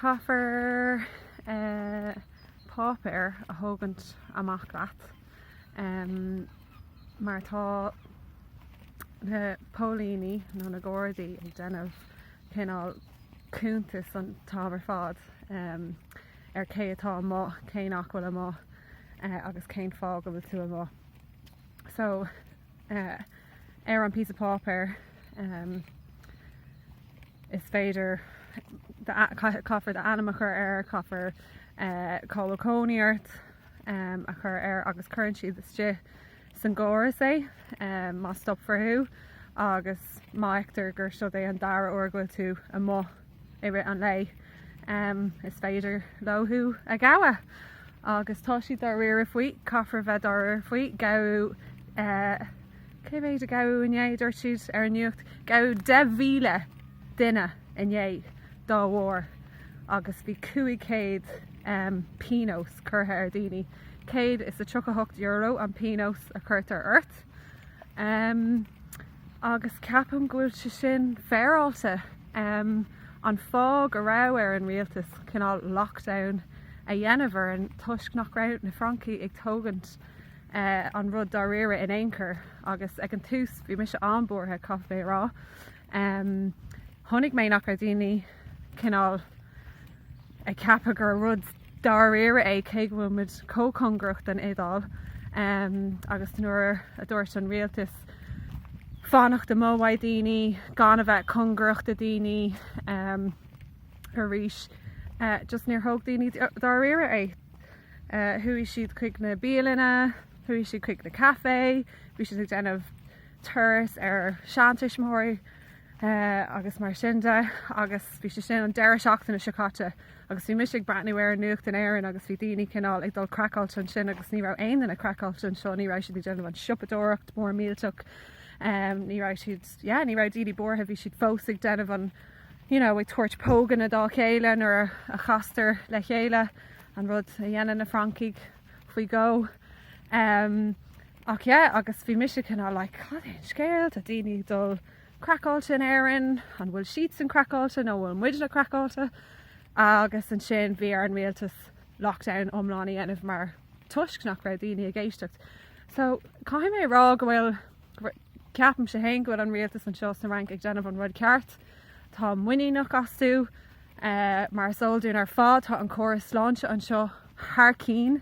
Caithfear páipéir a thugant amach leat. Mar tá na póilíní nó na Gordaí ag déanamh cinál cúntas an tábhar fad ar cé atá amach, cé nach bhfuil amach agus cén fág go bhfuil tú amach. So ar an píosa páipéir is féidir caithfear de anamach ar caithfear cholocóníart a chur agus chuann siad iste san gcóras é má stop forthú agus má ictar gur seo é an dara orgfuil tú amach i rith an lei. Is féidir lothú a gabha agus tá siad ar riamh faoi caithfear bheith ar faoi gabh cé bhéad a gabh inné dúirt siad ar nuacht gabh 10,000 duine inné dá mhór agus bhí 500 pinos curtha ar daoine. Céad is a €38 an pinos a chuirt ar ort. Agus ceapam go bhfuil sin féráilte an fág a rá ar an rialtas cinál lockdown a dhéanamh an tuisc nach raibh na Francaí ag tógant an rud dá riamh in éoncur agus ag an tús bhí mis anbúrtha caithfé rá. Tháinig mé nach ar daoine cinál ag ceapa gur rud dá riamh é cé bhfuil muid cócongrucht an édáil agus nuair a dúirt an rialtas fánacht de móhaid daoine, gan a bheith congrucht a daoine ar ríis just níor thug daoine dá riamh é. Thuaigh siad chuig na bialanna, thuaigh siad chuig na caifé, bhí siad ag déanamh turas ar seantaismóirí agus mar sinnde agus bhí sé sin an deire seachtain na sicáte agus bhí mis ag brathnúir nuacht an éireann agus bhí daoine cinál ag dul crackáilt an sin agus ní raibh aon na crackáilt an seo, ní raibh siad ag déanamh an siopadóireacht mór mílteach. Ní raibh siad, ní raibh daoine bortha bhí siad fós ag déanamh an ag tuairt pógan a dá chéile nuair a chastar le chéile an rud a dhéanaan na Francaigh faoi go. Agus bhí mis cinál le cadéon scéal a daoine dul crackáilte an éireann an bhfuil siad san crackáilte nó bhfuil muid na crackáilte agus an sin bhí ar an rialtas lockdown omláin dhéanamh mar tuisc nach raibh daoine a géisteacht. So caiim mé rá go bhfuil ceapam sé hain gohfuil an rialtas an seo san rank ag déanamh an rud ceart. Tá muoine nach gasú mar soldún ar fád tá an choras sláinte an seo thar cín